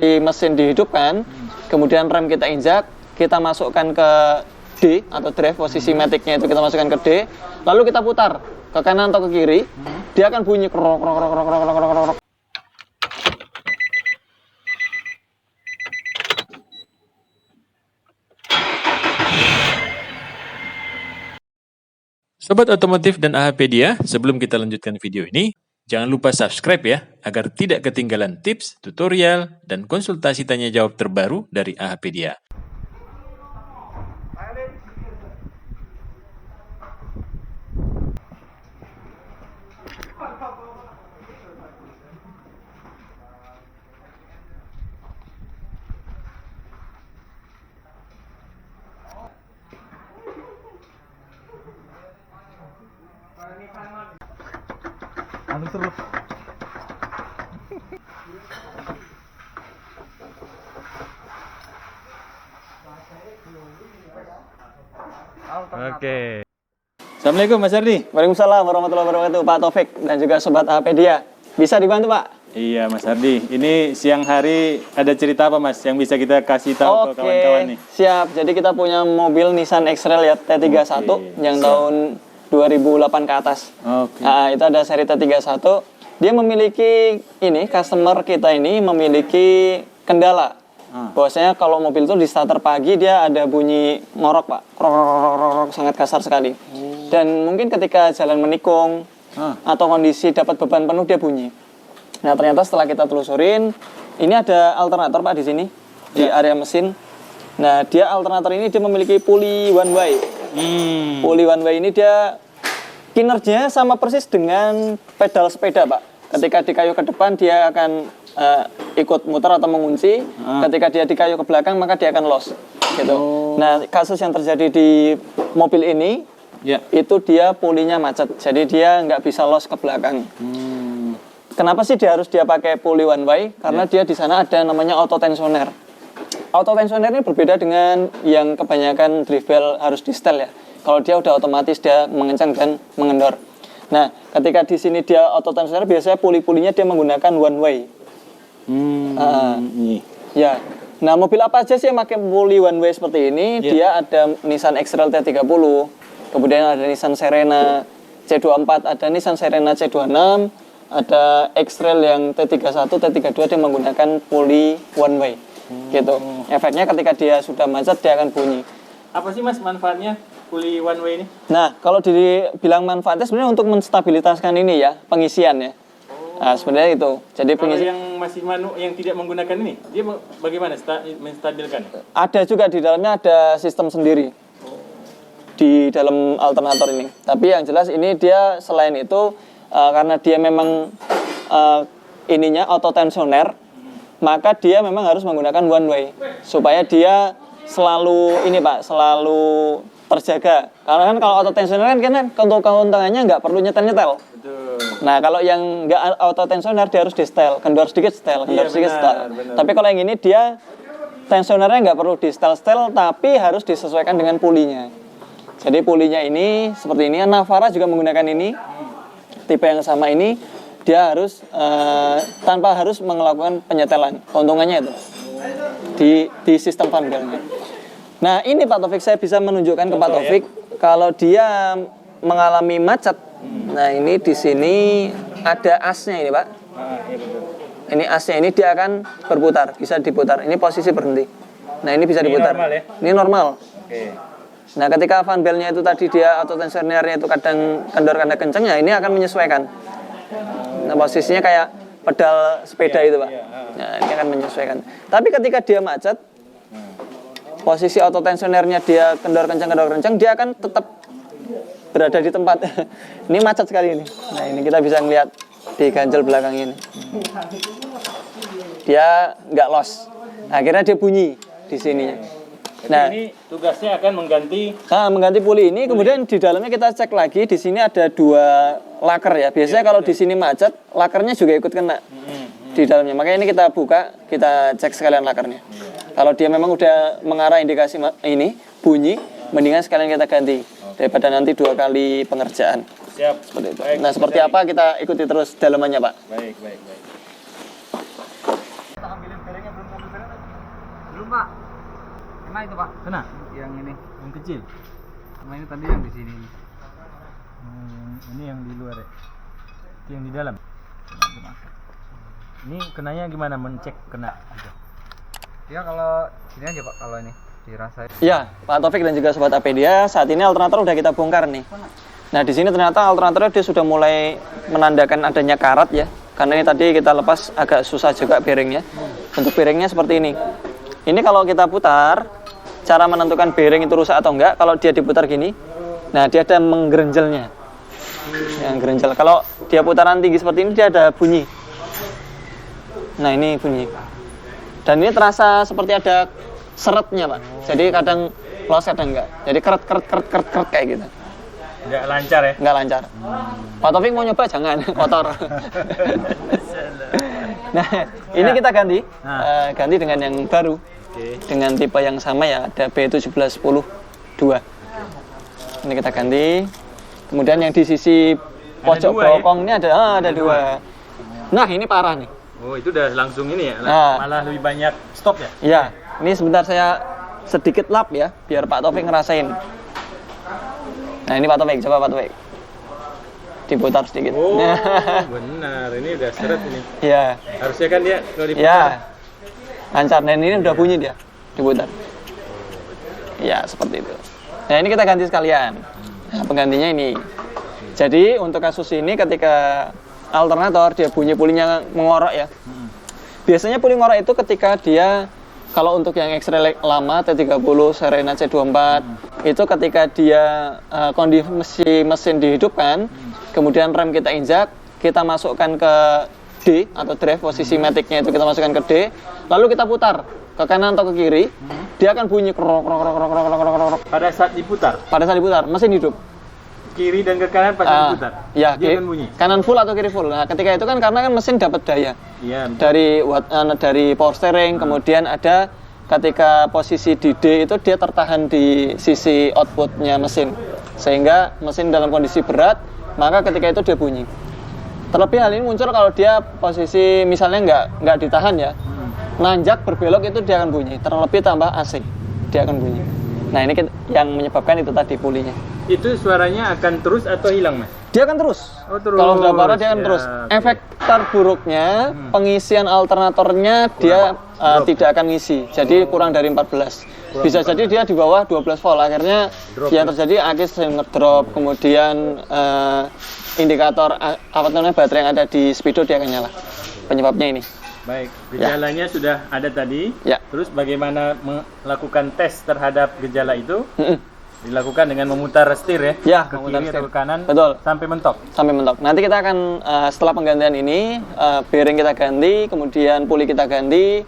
mesin dihidupkan, kemudian rem kita injak, kita masukkan ke D atau drive, posisi matic-nya itu kita masukkan ke D, lalu kita putar ke kanan atau ke kiri, dia akan bunyi krok krok krok krok krok krok krok. Sobat Otomotif dan AHpedia, sebelum kita lanjutkan video ini, jangan lupa subscribe ya, agar tidak ketinggalan tips, tutorial, dan konsultasi tanya jawab terbaru dari AHpedia. Oke. Assalamualaikum Mas Ardi. Waalaikumsalam warahmatullahi wabarakatuh, Pak Taufik dan juga Sobat AHpedia. Bisa dibantu Pak? Iya Mas Ardi, ini siang hari ada cerita apa Mas yang bisa kita kasih tahu ke kawan-kawan nih? Siap, jadi kita punya mobil Nissan X-Trail ya T31 yang tahun 2008 ke atas. Nah, itu ada seri T31. Dia memiliki customer kita ini memiliki kendala. Bahwasanya kalau mobil itu di starter pagi dia ada bunyi ngorok Pak, krok, sangat kasar sekali. Dan mungkin ketika jalan menikung atau kondisi dapat beban penuh dia bunyi. Nah ternyata setelah kita telusurin, ini ada alternator Pak di sini di area mesin. Nah dia alternator ini dia memiliki puli one way. Puli one way ini dia kinerjanya sama persis dengan pedal sepeda Pak. Ketika dikayu ke depan dia akan ikut muter atau mengunci. Ketika dia dikayu ke belakang maka dia akan loss gitu. Nah kasus yang terjadi di mobil ini itu dia pulinya macet, jadi dia nggak bisa loss ke belakang. Kenapa sih dia harus pakai puli one way? Karena dia di sana ada namanya auto tensioner. Auto tensioner ini berbeda dengan yang kebanyakan drift bell harus di setel ya. Kalau dia udah otomatis dia mengencang dan mengendor. Nah ketika di sini dia auto tensioner biasanya puli-pulinya dia menggunakan one way. Ya, nah mobil apa aja sih yang pakai puli one way seperti ini? Dia ada Nissan X-Trail T30, kemudian ada Nissan Serena C24, ada Nissan Serena C26, ada X-Trail yang T31, T32 dia menggunakan puli one way, gitu. Efeknya ketika dia sudah macet dia akan bunyi. Apa sih Mas manfaatnya puli one way ini? Nah, kalau dibilang manfaatnya sebenarnya untuk menstabilitaskan ini ya, pengisian ya. Nah, sebenarnya itu. Jadi kalau yang masih yang tidak menggunakan ini, dia bagaimana menstabilkan? Ada juga di dalamnya ada sistem sendiri di dalam alternator ini. Tapi yang jelas ini dia selain itu karena dia memang ininya auto tensioner, maka dia memang harus menggunakan one way supaya dia selalu selalu terjaga. Karena kan kalau auto tensioner kan untuk keuntungannya nggak perlu nyetel-nyetel. Nah kalau yang nggak auto tensioner dia harus di setel, kendor sedikit setel, kendor sedikit setel. Tapi kalau yang ini dia tensionernya nggak perlu di setel, tapi harus disesuaikan dengan pulinya. Jadi pulinya ini seperti ini. Navara juga menggunakan ini, tipe yang sama ini. Dia harus tanpa harus melakukan penyetelan. Keuntungannya itu di sistem fan bell-nya. Nah ini Pak Taufik, saya bisa menunjukkan ke Pak Taufik kalau dia mengalami macet. Nah ini di sini ada asnya ini Pak. Ini asnya ini dia akan berputar, bisa diputar. Ini posisi berhenti. Nah ini bisa diputar. Normal, ya? Ini normal. Nah ketika fan bell-nya itu tadi dia auto tensionernya itu kadang kendor kadang kenceng ya, ini akan menyesuaikan. Nah posisinya kayak pedal sepeda itu Pak. Nah ini akan menyesuaikan. Tapi ketika dia macet, posisi auto tensionernya dia kendor kencang, dia akan tetap berada di tempat. Ini macet sekali ini. Nah ini kita bisa ngeliat di ganjel belakang ini. Dia nggak loss. Akhirnya dia bunyi di sininya. Nah ini tugasnya akan mengganti puli ini. Kemudian di dalamnya kita cek lagi. Di sini ada 2 laker ya. Biasanya kalau di sini macet, lakernya juga ikut kena di dalamnya. Makanya ini kita buka, kita cek sekalian lakernya. Kalau dia memang udah mengarah indikasi ini bunyi, mendingan sekalian kita ganti daripada nanti 2 kali pengerjaan. Siap. Seperti itu. Baik, nah seperti apa kita ikuti terus dalamannya Pak. Baik. Kita ambilin bearingnya belum. Pak. Kena itu Pak. Kena? Yang ini. Yang kecil? Sama ini tadi yang di sini. Ini yang di luar ya? Itu yang di dalam? Ini kenanya gimana? Mencek kena? Ya kalau sini aja Pak, kalau ini dirasain. Ya, Pak Taufik dan juga Sobat Apedia, saat ini alternator udah kita bongkar nih. Nah, di sini ternyata alternatornya dia sudah mulai menandakan adanya karat ya. Karena ini tadi kita lepas agak susah juga bearingnya. Untuk bearingnya seperti ini. Ini kalau kita putar, cara menentukan bearing itu rusak atau enggak, kalau dia diputar gini, nah dia ada menggerenjelnya. Yang gerenjel. Kalau dia putaran tinggi seperti ini, dia ada bunyi. Nah, ini bunyi. Dan ini terasa seperti ada seretnya, Pak. Jadi kadang los, kadang enggak. Jadi keret kayak gitu. Nggak lancar ya? Nggak lancar. Pak Taufik mau nyoba jangan, kotor. Nah, ini kita ganti. Ganti dengan yang baru. Dengan tipe yang sama ya, ada B1710 2. Ini kita ganti. Kemudian yang di sisi pojok bokong ini ada dua. Nah, ini parah nih. Oh, itu udah langsung ini ya? Nah. Malah lebih banyak stop ya? Ya, ini sebentar saya sedikit lap ya, biar Pak Taufik ngerasain. Nah, ini Pak Taufik, coba Pak Taufik. Diputar sedikit. Oh, benar. Ini udah seret ini. Ya. Harusnya kan dia kalau diputar. Ya. Lancar. Dan ini udah bunyi dia. Diputar. Ya, seperti itu. Nah, ini kita ganti sekalian. Nah, penggantinya ini. Jadi, untuk kasus ini ketika alternator dia bunyi pulinya mengorok ya. Biasanya puli ngorok itu ketika dia, kalau untuk yang X-ray lama T30 Serena C24 itu ketika dia kondisi mesin dihidupkan, kemudian rem kita injak, kita masukkan ke D atau drive, posisi matic-nya itu kita masukkan ke D, lalu kita putar ke kanan atau ke kiri, dia akan bunyi krok. Pada saat diputar? Pada saat diputar, mesin hidup. Kiri dan ke kanan pas diputar? Ya, dia akan bunyi? Kanan full atau kiri full. Nah, ketika itu kan karena kan mesin dapat daya. Iya. Dari power steering, kemudian ada ketika posisi di D itu dia tertahan di sisi outputnya mesin. Sehingga mesin dalam kondisi berat, maka ketika itu dia bunyi. Terlebih hal ini muncul kalau dia posisi misalnya nggak ditahan ya. Nanjak berbelok itu dia akan bunyi. Terlebih tambah AC, dia akan bunyi. Nah, ini yang menyebabkan itu tadi pulinya. Itu suaranya akan terus atau hilang, Mas? Dia akan terus. Oh, terus. Kalau sudah parah dia akan terus. Okay. Efek terburuknya pengisian alternatornya dia tidak akan ngisi. Jadi kurang dari 14. Bisa jadi dia di bawah 12 volt. Akhirnya yang terjadi aki sering ngedrop, kemudian indikator baterai yang ada di speedo dia akan nyala. Penyebabnya ini. Baik, gejalanya sudah ada tadi. Ya. Terus bagaimana melakukan tes terhadap gejala itu? Dilakukan dengan memutar setir ya? Ya, ke memutar kiri setir. atau ke kanan. Betul. Sampai mentok. Sampai mentok. Nanti kita akan setelah penggantian ini, bearing kita ganti, kemudian puli kita ganti,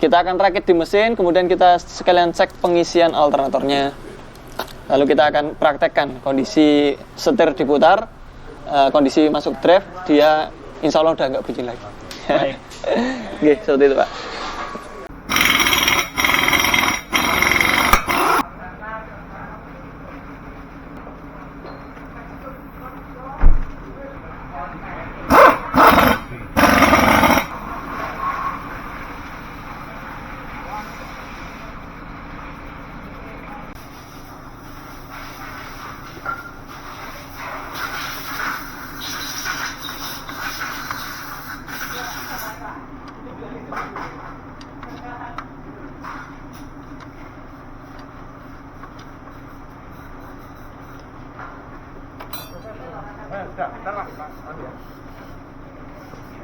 kita akan rakit di mesin, kemudian kita sekalian cek pengisian alternatornya. Lalu kita akan praktekkan kondisi setir diputar, kondisi masuk drive, dia insya Allah udah nggak bunyi lagi. Baik. Oke, seperti itu Pak.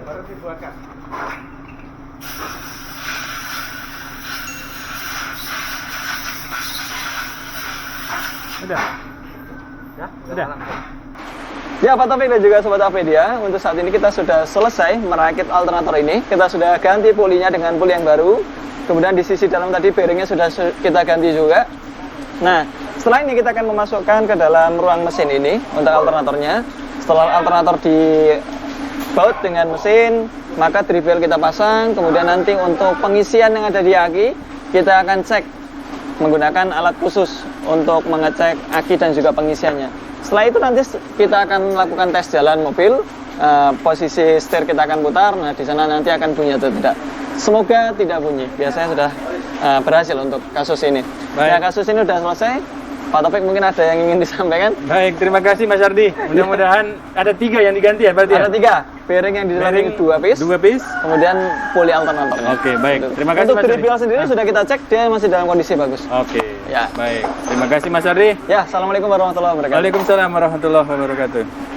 Baru dibuatkan. Udah? Udah? Ya, Pak Taufik dan juga Sobat Apedia, untuk saat ini kita sudah selesai merakit alternator ini. Kita sudah ganti pulinya dengan puli yang baru. Kemudian di sisi dalam tadi bearingnya sudah kita ganti juga. Nah, setelah ini kita akan memasukkan ke dalam ruang mesin ini untuk alternatornya. Setelah alternator dibaut dengan mesin, maka dribble kita pasang. Kemudian nanti untuk pengisian yang ada di aki, kita akan cek menggunakan alat khusus untuk mengecek aki dan juga pengisiannya. Setelah itu nanti kita akan melakukan tes jalan mobil, posisi setir kita akan putar. Nah, di sana nanti akan bunyi atau tidak. semoga tidak bunyi. Biasanya sudah berhasil untuk kasus ini. Baik. Ya, kasus ini sudah selesai. Pak Taufik mungkin ada yang ingin disampaikan? Baik, terima kasih Mas Ardi. Mudah-mudahan ada 3 yang diganti ya berarti Ada ya? 3 bearing yang di dalam Bearing ini 2 piece, 2 piece. kemudian poli alternatornya. Oke, baik. Gitu. Terima kasih Untuk Mas Ardi. trivial sendiri sudah kita cek, dia masih dalam kondisi bagus. Oke. Ya. Baik. Terima kasih Mas Ardi. Ya, assalamualaikum warahmatullahi wabarakatuh. Waalaikumsalam warahmatullahi wabarakatuh.